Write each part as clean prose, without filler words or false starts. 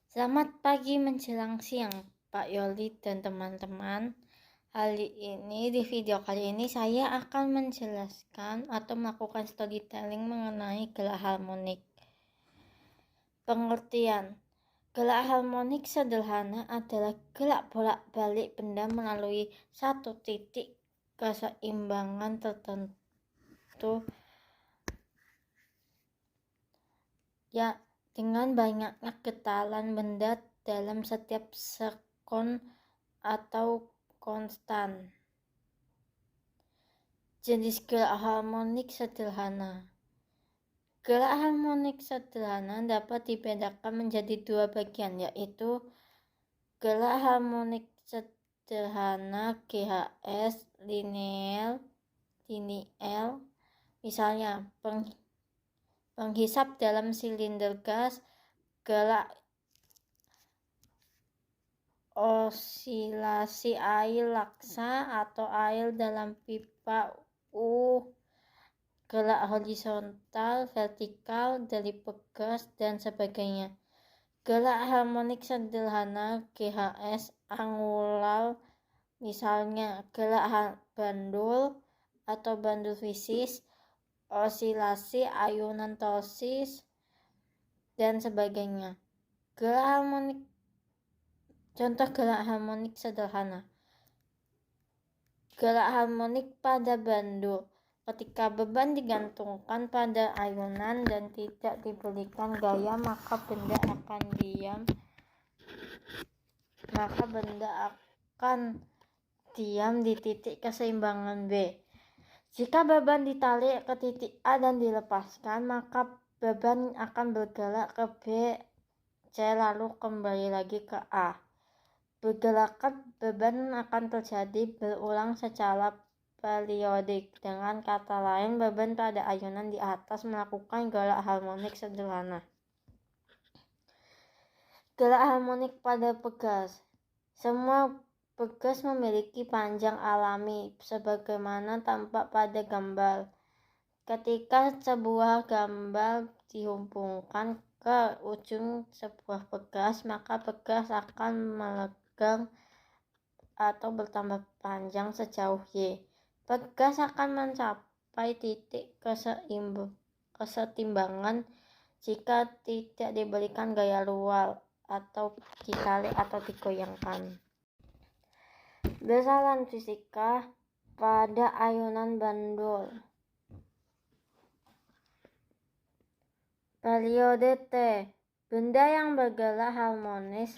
Selamat pagi menjelang siang, Pak Yoli dan teman-teman. Di video kali ini saya akan menjelaskan atau melakukan storytelling mengenai gelak harmonik. Pengertian: gelak harmonik sederhana adalah gelak bolak-balik benda melalui satu titik keseimbangan tertentu ya dengan banyaknya getaran benda dalam setiap sekon atau konstan. Jenis gelak harmonik sederhana. Gelak harmonik sederhana dapat dibedakan menjadi dua bagian, yaitu gelak harmonik sederhana GHS lineal, misalnya penghisap dalam silinder gas, gelak osilasi air laksa atau air dalam pipa gelak horizontal, vertikal, deliver gas, dan sebagainya. Gelak harmonik sederhana GHS angular, misalnya gelak bandul atau bandul fisis, osilasi ayunan torsis, dan sebagainya. Contoh gelak harmonik sederhana. Gelak harmonik pada bandul. Ketika beban digantungkan pada ayunan dan tidak diberikan gaya, maka benda akan diam di titik keseimbangan B. Jika beban ditarik ke titik A dan dilepaskan, maka beban akan bergerak ke B, C, lalu kembali lagi ke A. Pergerakan beban akan terjadi berulang secara periodik. Dengan kata lain, beban pada ayunan di atas melakukan gelak harmonik sederhana. Gelak harmonik pada pegas. Semua pegas memiliki panjang alami sebagaimana tampak pada gambar. Ketika sebuah gambar dihubungkan ke ujung sebuah pegas, maka pegas akan melenggang atau bertambah panjang sejauh Y. Pegas akan mencapai titik kesetimbangan jika tidak diberikan gaya luar atau ditarik atau digoyangkan. Besaran fisika pada ayunan bandul. Periode T. Benda yang bergerak harmonis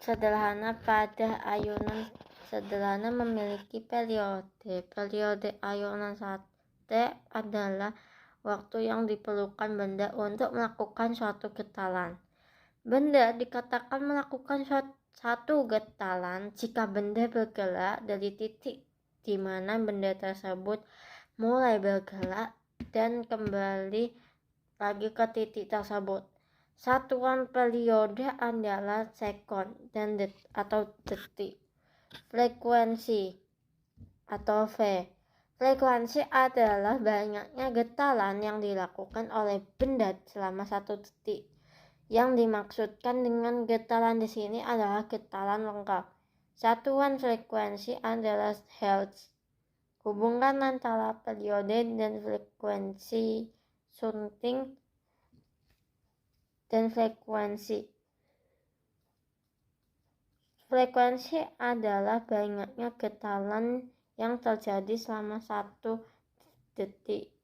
sederhana pada ayunan sederhana memiliki periode. Periode ayunan T adalah waktu yang diperlukan benda untuk melakukan suatu getaran. Benda dikatakan melakukan satu getaran jika benda bergerak dari titik di mana benda tersebut mulai bergerak dan kembali lagi ke titik tersebut. Satuan periode adalah sekon dan atau detik. Frekuensi atau V. Frekuensi adalah banyaknya getaran yang dilakukan oleh benda selama satu detik. Yang dimaksudkan dengan getaran di sini adalah getaran lengkap. Satuan frekuensi adalah Hertz. Hubungan antara periode dan frekuensi shunting dan frekuensi. Frekuensi adalah banyaknya getaran yang terjadi selama satu detik.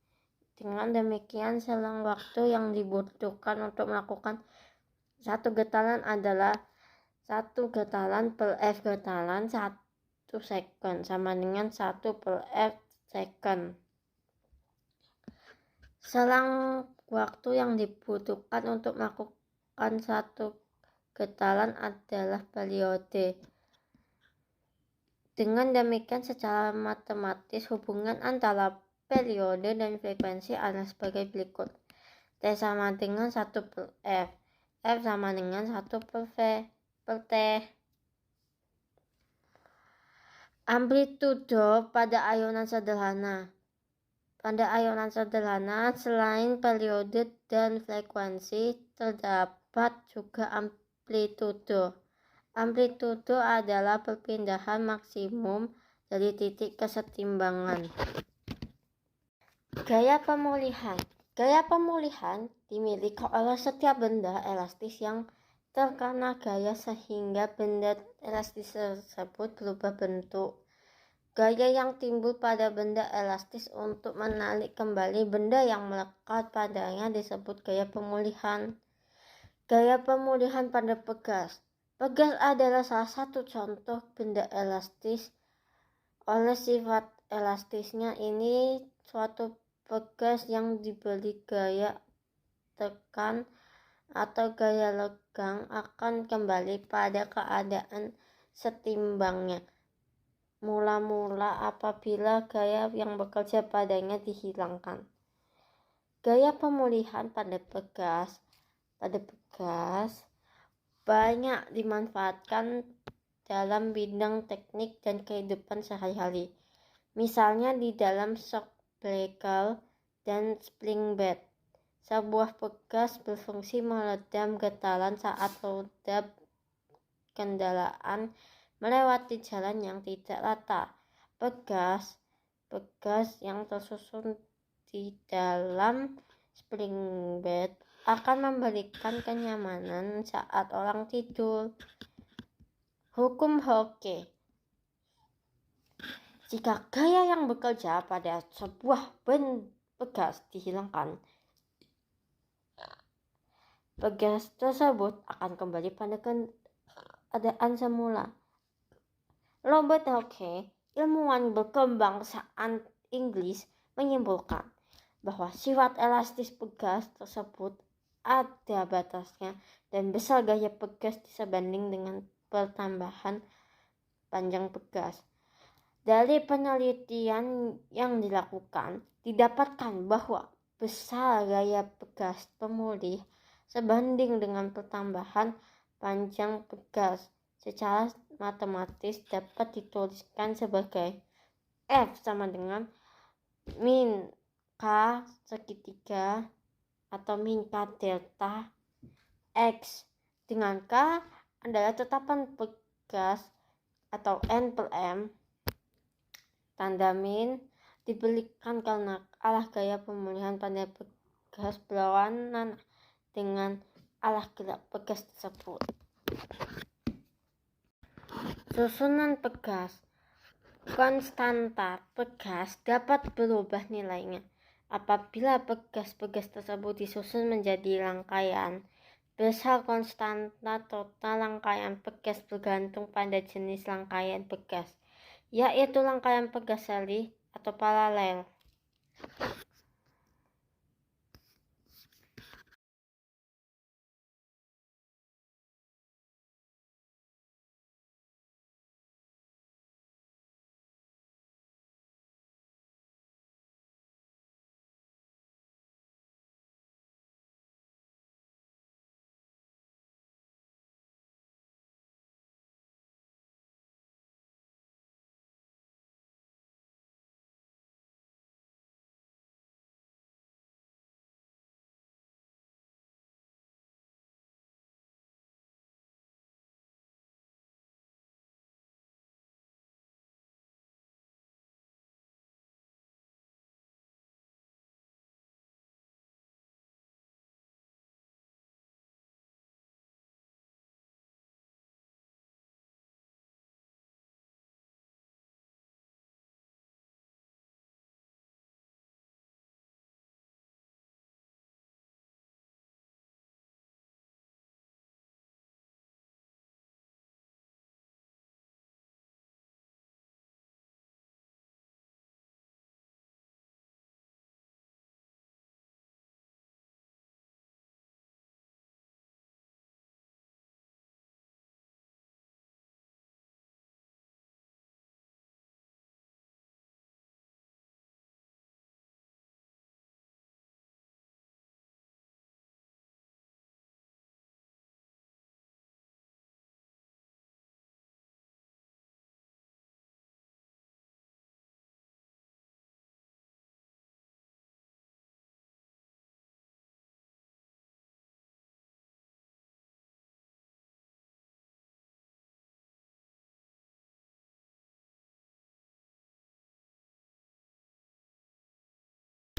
Dengan demikian, selang waktu yang dibutuhkan untuk melakukan satu getaran adalah 1 getaran per F getaran 1 second sama dengan 1 per F second. Selang waktu yang dibutuhkan untuk melakukan satu getaran adalah periode. Dengan demikian, secara matematis hubungan antara periode dan frekuensi adalah sebagai berikut. T sama dengan 1 per F. F sama dengan 1 per V per T. Amplitudo pada ayunan sederhana. Pada ayunan sederhana, selain periode dan frekuensi, terdapat terdapat juga amplitudo. Amplitudo adalah perpindahan maksimum dari titik kesetimbangan. Gaya pemulihan. Gaya pemulihan dimiliki oleh setiap benda elastis yang terkena gaya sehingga benda elastis tersebut berubah bentuk. Gaya yang timbul pada benda elastis untuk menarik kembali benda yang melekat padanya disebut gaya pemulihan. Gaya pemulihan pada pegas. Pegas adalah salah satu contoh benda elastis. Oleh sifat elastisnya ini, suatu pegas yang diberi gaya tekan atau gaya legang akan kembali pada keadaan setimbangnya mula-mula apabila gaya yang bekerja padanya dihilangkan. Gaya pemulihan pada pegas banyak dimanfaatkan dalam bidang teknik dan kehidupan sehari-hari. Misalnya di dalam shock breaker dan spring bed. Sebuah pegas berfungsi meredam getaran saat roda kendaraan melewati jalan yang tidak rata. Pegas yang tersusun di dalam spring bed akan memberikan kenyamanan saat orang tidur. Hukum Hooke. Jika gaya yang bekerja pada sebuah pegas dihilangkan, pegas tersebut akan kembali pada keadaan semula. Robert Hooke, ilmuwan berkebangsaan Inggris, menyimpulkan bahwa sifat elastis pegas tersebut ada batasnya dan besar gaya pegas disebanding dengan pertambahan panjang pegas. Dari penelitian yang dilakukan, didapatkan bahwa besar gaya pegas pemulih sebanding dengan pertambahan panjang pegas. Secara matematis dapat dituliskan sebagai F sama dengan min K segitiga atau min K delta X, dengan K adalah tetapan pegas atau N per M. Tanda min diberikan karena arah gaya pemulihan pada pegas berlawanan dengan arah gerak pegas tersebut. Susunan pegas. Konstanta pegas dapat berubah nilainya apabila pegas-pegas tersebut disusun menjadi rangkaian. Besar konstanta total rangkaian pegas bergantung pada jenis rangkaian pegas, yaitu rangkaian pegas seri atau paralel.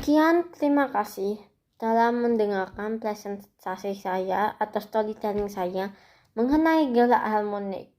Sekian, terima kasih dalam mendengarkan presentasi saya atau storytelling saya mengenai gerak harmonik.